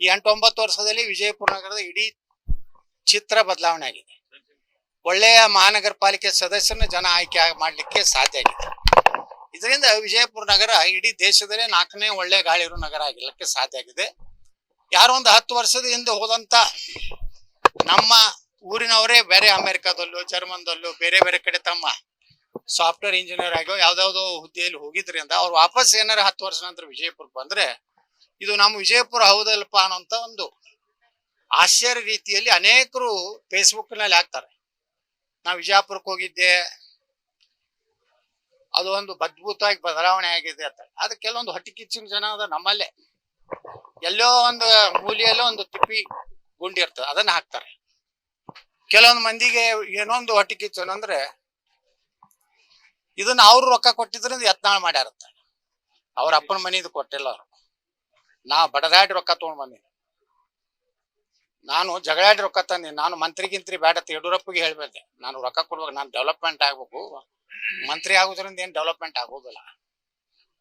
ಈ 8-9 ವರ್ಷದಲ್ಲಿ ವಿಜಯಪುರ ನಗರದ ಇಡೀ ಚಿತ್ರ ಬದಲಾವಣೆ ಆಗಿದೆ. ಒಳ್ಳೆಯ ಮಹಾನಗರ ಪಾಲಿಕೆ ಸದಸ್ಯರನ್ನ ಜನ ಆಯ್ಕೆ ಮಾಡ್ಲಿಕ್ಕೆ ಸಾಧ್ಯ ಆಗಿದೆ. ಇದರಿಂದ ವಿಜಯಪುರ ನಗರ ಇಡೀ ದೇಶದಲ್ಲೇ 4ನೇ ಒಳ್ಳೆ ಗಾಳಿ ಇರೋ ನಗರ ಆಗಿರ್ಲಿಕ್ಕೆ ಸಾಧ್ಯ ಆಗಿದೆ. ಯಾರೋ ಒಂದು 10 ವರ್ಷದ ಹಿಂದೆ ಹೋದಂತ ನಮ್ಮ ಊರಿನವರೇ ಬೇರೆ ಅಮೆರಿಕಾದಲ್ಲೂ ಜರ್ಮನ್ದಲ್ಲೂ ಬೇರೆ ಬೇರೆ ಕಡೆ ತಮ್ಮ ಸಾಫ್ಟ್ವೇರ್ ಇಂಜಿನಿಯರ್ ಆಗೋ ಯಾವ್ದಾವ್ದೋ ಹುದ್ದೆಯಲ್ಲಿ ಹೋಗಿದ್ರಿಂದ ಅವ್ರು ವಾಪಸ್ ಏನಾರ 10 ವರ್ಷ ನಂತರ ವಿಜಯಪುರಕ್ಕೆ ಬಂದ್ರೆ ಇದು ನಮ್ಮ ವಿಜಯಪುರ ಹೌದಲ್ಪ ಅನ್ನೋಂತ ಒಂದು ಆಶ್ಚರ್ಯ ರೀತಿಯಲ್ಲಿ ಅನೇಕರು ಫೇಸ್ಬುಕ್ ನಲ್ಲಿ ಹಾಕ್ತಾರೆ. ನಾವು ವಿಜಯಪುರಕ್ಕೆ ಹೋಗಿದ್ದೆ, ಅದು ಒಂದು ಅದ್ಭುತವಾಗಿ ಬದಲಾವಣೆ ಆಗಿದೆ ಅಂತ. ಅದು ಕೆಲವೊಂದು ಹೊಟ್ಟಿ ಕಿಚ್ಚಿನ ಜನ ಅದ ನಮ್ಮಲ್ಲೇ ಎಲ್ಲೋ ಒಂದು ಮೂಲೆಯಲ್ಲೋ ಒಂದು ತಿಪ್ಪಿ ಗುಂಡಿ ಇರ್ತದೆ, ಅದನ್ನ ಹಾಕ್ತಾರೆ. ಕೆಲವೊಂದು ಮಂದಿಗೆ ಏನೋ ಒಂದು ಹೊಟ್ಟಿ ಕಿಚ್ಚು ಅಂದ್ರೆ ಇದನ್ನ ಅವ್ರು ರೊಕ್ಕ ಕೊಟ್ಟಿದ್ರಿಂದ ಯತ್ನಾಳ ಮಾಡ್ಯಾರತ್ತ. ಅವ್ರ ಅಪ್ಪನ ಮನಿದು ಕೊಟ್ಟಿಲ್ಲ ಅವ್ರು. ನಾ ಬಡದಾಡಿ ರೊಕ್ಕ ತಗೊಂಡ್ ಬಂದಿನಿ, ನಾನು ಜಗಳಾಡಿ ರೊಕ್ಕ ತಂದಿನಿ. ನಾನು ಮಂತ್ರಿಗಿಂತ್ರಿ ಬೇಡತ್ತ ಯಡಿಯೂರಪ್ಪಗೆ ಹೇಳ್ಬೇಕೆ, ನಾನು ರೊಕ್ಕ ಕೊಡ್ಬೇಕು, ನಾನು ಡೆವಲಪ್ಮೆಂಟ್ ಆಗ್ಬೇಕು. ಮಂತ್ರಿ ಆಗೋದ್ರಿಂದ ಏನ್ ಡೆವಲಪ್ಮೆಂಟ್ ಆಗೋದಿಲ್ಲ.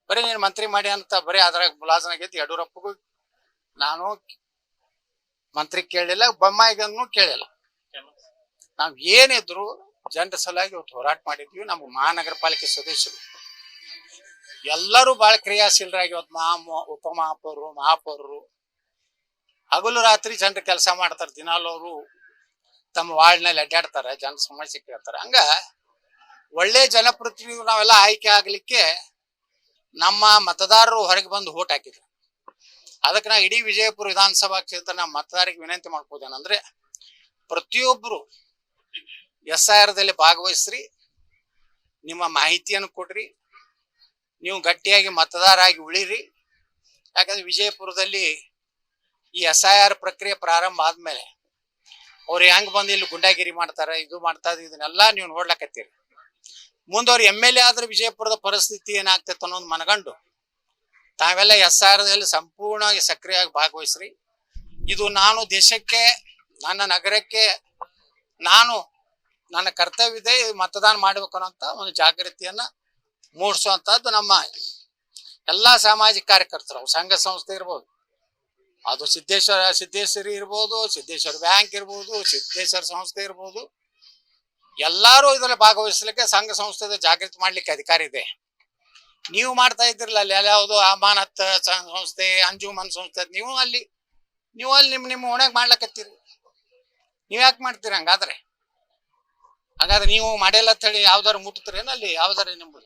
ಬರೀ ನೀನ್ ಮಂತ್ರಿ ಮಾಡಿ ಅಂತ ಬರೀ ಅದ್ರಾಗ ಮುಲಾಜನಾಗೈತಿ. ಯಡಿಯೂರಪ್ಪಗೂ ನಾನು ಮಂತ್ರಿ ಕೇಳಿಲ್ಲ, ಬೊಮ್ಮಾಯಿಗನ್ನು ಕೇಳಿಲ್ಲ. ನಾವ್ ಏನಿದ್ರು ಜನರ ಸಲುವಾಗಿ ಇವತ್ತು ಹೋರಾಟ ಮಾಡಿದ್ವಿ. ನಮ್ಮ ಮಹಾನಗರ ಪಾಲಿಕೆ ಸದಸ್ಯರು ಎಲ್ಲರೂ ಬಹಳ ಕ್ರಿಯಾಶೀಲರಾಗಿ ಇವತ್ತು ಉಪಮಹಾಪೌರರು, ಮಹಾಪೌರರು ಹಗಲು ರಾತ್ರಿ ಜನರ ಕೆಲಸ ಮಾಡ್ತಾರೆ. ದಿನಾಲು ಅವರು ತಮ್ಮ ವಾರ್ಡ್ನಲ್ಲಿ ಅಡ್ಡಾಡ್ತಾರೆ, ಜನ ಸಮಸ್ಯೆ ಕೇಳ್ತಾರೆ. ಹಂಗ ಒಳ್ಳೆ ಜನಪ್ರತಿನಿಧಿಗಳು ನಾವೆಲ್ಲ ಆಯ್ಕೆ ಆಗ್ಲಿಕ್ಕೆ ನಮ್ಮ ಮತದಾರರು ಹೊರಗೆ ಬಂದು ಓಟ್ ಹಾಕಿದ್ರು. ಅದಕ್ಕೆ ನಾ ಇಡೀ ವಿಜಯಪುರ ವಿಧಾನಸಭಾ ಕ್ಷೇತ್ರ ನಮ್ಮ ಮತದಾರರಿಗೆ ವಿನಂತಿ ಮಾಡ್ಬೋದೇನಂದ್ರೆ, ಪ್ರತಿಯೊಬ್ರು SIR ದಲ್ಲಿ ಭಾಗವಹಿಸ್ರಿ, ನಿಮ್ಮ ಮಾಹಿತಿಯನ್ನು ಕೊಡ್ರಿ, ನೀವು ಗಟ್ಟಿಯಾಗಿ ಮತದಾರಾಗಿ ಉಳಿರಿ. ಯಾಕಂದ್ರೆ ವಿಜಯಪುರದಲ್ಲಿ ಈ SIR ಪ್ರಕ್ರಿಯೆ ಪ್ರಾರಂಭ ಆದ್ಮೇಲೆ ಅವ್ರು ಹೆಂಗ್ ಬಂದು ಇಲ್ಲಿ ಗುಂಡಾಗಿರಿ ಮಾಡ್ತಾರೆ, ಇದು ಮಾಡ್ತಾರೆ, ಇದನ್ನೆಲ್ಲ ನೀವು ನೋಡ್ಲಕತ್ತೀರಿ. ಮುಂದವ್ರು MLA ಆದ್ರೆ ವಿಜಯಪುರದ ಪರಿಸ್ಥಿತಿ ಏನಾಗ್ತೈತೆ ಅನ್ನೋದು ಮನಗಂಡು ತಾವೆಲ್ಲ SIR ದಲ್ಲಿ ಸಂಪೂರ್ಣವಾಗಿ ಸಕ್ರಿಯವಾಗಿ ಭಾಗವಹಿಸ್ರಿ. ಇದು ನಾನು ದೇಶಕ್ಕೆ, ನನ್ನ ನಗರಕ್ಕೆ ನಾನು ನನ್ನ ಕರ್ತವ್ಯ ಇದೆ, ಮತದಾನ ಮಾಡ್ಬೇಕು ಅನ್ನೋಂತ ಒಂದು ಜಾಗೃತಿಯನ್ನ ಮೂಡಿಸುವಂತದ್ದು ನಮ್ಮ ಎಲ್ಲಾ ಸಾಮಾಜಿಕ ಕಾರ್ಯಕರ್ತರು. ಸಂಘ ಸಂಸ್ಥೆ ಇರ್ಬೋದು, ಅದು ಸಿದ್ದೇಶ್ವರಿ ಇರ್ಬೋದು, ಸಿದ್ದೇಶ್ವರ ಬ್ಯಾಂಕ್ ಇರ್ಬೋದು, ಸಿದ್ದೇಶ್ವರ ಸಂಸ್ಥೆ ಇರ್ಬೋದು, ಎಲ್ಲಾರು ಇದರಲ್ಲಿ ಭಾಗವಹಿಸ್ಲಿಕ್ಕೆ ಸಂಘ ಸಂಸ್ಥೆದ ಜಾಗೃತಿ ಮಾಡ್ಲಿಕ್ಕೆ ಅಧಿಕಾರ ಇದೆ. ನೀವು ಮಾಡ್ತಾ ಇದ್ದಿರಲ್ಲ ಅಲ್ಲಿ ಯಾವ್ದು ಅಮಾನತ್ ಸಂಸ್ಥೆ, ಅಂಜುಮನ್ ಸಂಸ್ಥೆ, ನೀವು ಅಲ್ಲಿ ನಿಮ್ಮ ಓಣ್ಯಾಗ ಮಾಡ್ಲಕತ್ತೀರಿ. ನೀವ್ ಯಾಕೆ ಮಾಡ್ತೀರಿ? ಹಾಗಾದ್ರೆ ನೀವು ಮಾಡಿಲ್ಲ ಅಂತ ಹೇಳಿ ಯಾವ್ದಾರು ಮುಟ್ತೀರೇನ ಅಲ್ಲಿ? ಯಾವ್ದಾರ ನಿಮ್ದು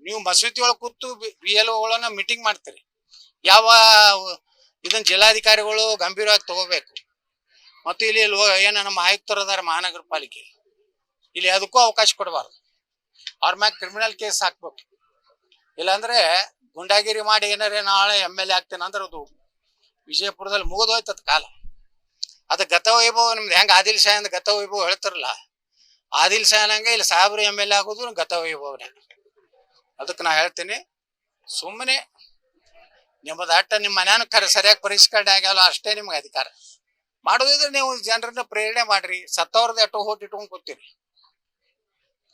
ನೀವು ಮಸೂತಿ ಒಳಗೆ ಕೂತು BLO ಗಳನ್ನ ಮೀಟಿಂಗ್ ಮಾಡ್ತೀರಿ. ಯಾವ ಇದನ್ನ ಜಿಲ್ಲಾಧಿಕಾರಿಗಳು ಗಂಭೀರವಾಗಿ ತಗೋಬೇಕು. ಮತ್ತು ಇಲ್ಲಿ ಏನ ನಮ್ಮ ಆಯುಕ್ತರದಾರ ಮಹಾನಗರ ಪಾಲಿಕೆ, ಇಲ್ಲಿ ಅದಕ್ಕೂ ಅವಕಾಶ ಕೊಡಬಾರ್ದು. ಅವ್ರ ಮ್ಯಾಗ ಕ್ರಿಮಿನಲ್ ಕೇಸ್ ಹಾಕ್ಬೇಕು. ಇಲ್ಲಾಂದ್ರೆ ಗುಂಡಾಗಿರಿ ಮಾಡಿ ಏನಾರೇ ನಾಳೆ MLA ಆಗ್ತೇನೆ ಅಂದ್ರೆ ಅದು ವಿಜಯಪುರದಲ್ಲಿ ಮುಗಿದೋಯ್ತದ ಕಾಲ. ಅದು ಗತವೈಭವ ನಿಮ್ದು ಹೆಂಗ ಆದಿಲ್ ಶಾಹಿಂದ ಗತವೈಭವ ಹೇಳ್ತಾರಲ್ಲ, ಆದಿಲ್ ಶಾಹಿನಂಗ ಇಲ್ಲಿ ಸಾಹೇಬ್ರು MLA ಆಗೋದು ಗತವೈಭವನೇ. ಅದಕ್ಕೆ ನಾ ಹೇಳ್ತೀನಿ, ಸುಮ್ಮನೆ ನಿಮ್ಮದ ಅಟ್ಟ ನಿಮ್ಮ ಮನ್ಯಾನ ಸರಿಯಾಗಿ ಪರಿಷ್ಕರಣೆ ಆಗ್ಯಾವಲ್ಲ ಅಷ್ಟೇ ನಿಮ್ಗೆ ಅಧಿಕಾರ. ಮಾಡೋದಿದ್ರೆ ನೀವು ಜನರನ್ನ ಪ್ರೇರಣೆ ಮಾಡ್ರಿ. ಸತ್ತವ್ರದ್ದು ಎಷ್ಟೋ ಓಟ್ ಇಟ್ಕೊಂಡ್ ಕೂತೀರಿ.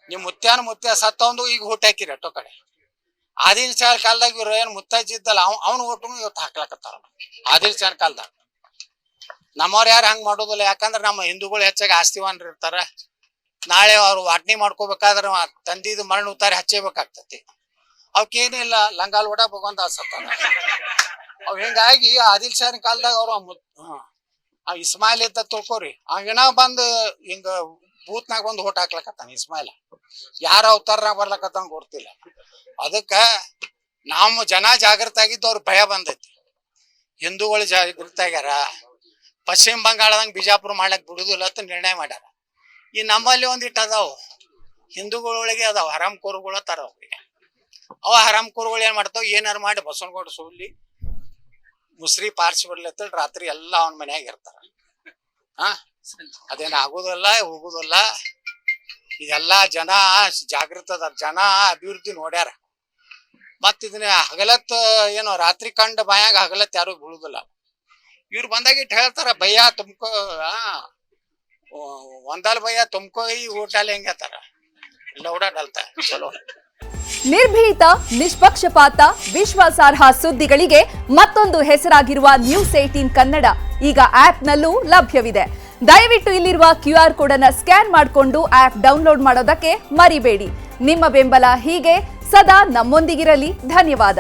ನಿಮ್ ಮುತ್ಯ ಸತ್ತವಂದು ಈಗ ಓಟ್ ಹಾಕಿರಿ ಎಷ್ಟೋ ಕಡೆ. ಆದಿಲ್ ಶಾಹಿ ಕಾಲದಾಗ ಇವ್ರು ಏನ್ ಮುತ್ತಜ್ಜಿ ಇದ್ದಲ್ಲ ಅವ್ನ ಓಟು ಇವತ್ತು ಹಾಕ್ಲಕತ್ತಾರ. ಆದಿಲ್ ಶಾಹಿ ಕಾಲದಾಗ ನಮ್ಮವ್ರು ಯಾರು ಹಂಗ್ ಮಾಡೋದಿಲ್ಲ. ಯಾಕಂದ್ರೆ ನಮ್ಮ ಹಿಂದೂಗಳು ಹೆಚ್ಚಾಗಿ ಆಸ್ತಿವಾನ್ರು ಇರ್ತಾರ. ನಾಳೆ ಅವ್ರು ವಾಟ್ನಿ ಮಾಡ್ಕೋಬೇಕಾದ್ರೆ ತಂದಿದ್ದು ಮರಣ ಉತ್ತಾರಿ ಹಚ್ಚೇಬೇಕಾಗ್ತತಿ. ಅವಕ್ಕೇನಿಲ್ಲ, ಲಂಗಾಲ್ ಓಡ ಭಗವಂತ ಸತ್ತಾರ. ಅವ್ ಹಿಂಗಾಗಿ ಆದಿಲ್ ಶಾಹಿ ಕಾಲದಾಗ ಅವ್ರು ಇಸ್ಮಾಯಿಲ್ ಇದ್ದ ತಿಳ್ಕೊರಿ, ಅವೇನ ಬಂದ್ ಹಿಂಗ ಬೂತ್ನಾಗ ಬಂದು ಓಟ್ ಹಾಕ್ಲಕತ್ತಾನ ಇಸ್ಮಾಯಿಲ್. ಯಾರ ಅವತಾರನಾಗ ಬರ್ಲಕತ್ತಾನ ಗೊತ್ತಿಲ್ಲ. ಅದಕ್ಕ ನಾವು ಜನ ಜಾಗೃತ ಆಗಿದ್ದು ಅವ್ರ ಭಯ ಬಂದೈತಿ. ಹಿಂದೂಗಳು ಜಾಗೃತ ಆಗ್ಯಾರ. ಪಶ್ಚಿಮ ಬಂಗಾಳದಂಗ ಬಿಜಾಪುರ ಮಾಡ್ಲಕ್ ಬಿಡುದಿಲ್ಲ ಅಂತ ನಿರ್ಣಯ ಮಾಡ್ಯಾರ. ಈ ನಮ್ಮಲ್ಲಿ ಒಂದಿಟ್ಟು ಅದಾವ ಹಿಂದೂಗಳೊಳಗೆ ಅದಾವ ಹರಾಮ್ಕೋರುಗಳು ತರ. ಅವ ಹರಾಮ್ಕೋರುಗಳು ಏನ್ ಮಾಡ್ತಾವ, ಏನಾರು ಮಾಡಿ ಬಸವನಗೌಡ ಸೋಲಿ ಮುಸ್ರಿ ಪಾರ್ಸಿ ಬಿಡ್ಲತ್ತ ರಾತ್ರಿ ಎಲ್ಲ ಅವನ ಮನ್ಯಾಗ ಇರ್ತಾರ. ಅದೇನ ಆಗುದಿಲ್ಲ, ಹೋಗುದಿಲ್ಲ. ಇದೆಲ್ಲಾ ಜನ ಜಾಗೃತ ಅದಾರ, ಜನ ಅಭಿವೃದ್ಧಿ ನೋಡ್ಯಾರ. ಮತ್ ಇದನ್ನ ಹಗಲತ್ ಏನೋ ರಾತ್ರಿ ಕಂಡ ಬಾಯಾಗ ಹಗಲತ್ ಯಾರು ಬೀಳುದಿಲ್ಲ. ಇವ್ರು ಬಂದಾಗ ಇಟ್ಟು ಹೇಳ್ತಾರ, ಭಯ್ಯ ತುಮ್ಕೋ ಒಂದಲ್ ಭಯ್ಯ ತುಮ್ಕೋ ಈ ಊಟ ಹೆಂಗತ್ತಾರ ಲೌಡ ಡಲ್ತಾ ಚಲೋ. ನಿರ್ಭೀತ, ನಿಷ್ಪಕ್ಷಪಾತ, ವಿಶ್ವಾಸಾರ್ಹ ಸುದ್ದಿಗಳಿಗೆ ಮತ್ತೊಂದು ಹೆಸರಾಗಿರುವ ನ್ಯೂಸ್ 18 ಕನ್ನಡ ಈಗ ಆಪ್ನಲ್ಲೂ ಲಭ್ಯವಿದೆ. ದಯವಿಟ್ಟು ಇಲ್ಲಿರುವ QR ಕೋಡ್ ಅನ್ನು ಸ್ಕ್ಯಾನ್ ಮಾಡಿಕೊಂಡು ಆಪ್ ಡೌನ್ಲೋಡ್ ಮಾಡೋದಕ್ಕೆ ಮರಿಬೇಡಿ. ನಿಮ್ಮ ಬೆಂಬಲ ಹೀಗೆ ಸದಾ ನಮ್ಮೊಂದಿಗಿರಲಿ. ಧನ್ಯವಾದ.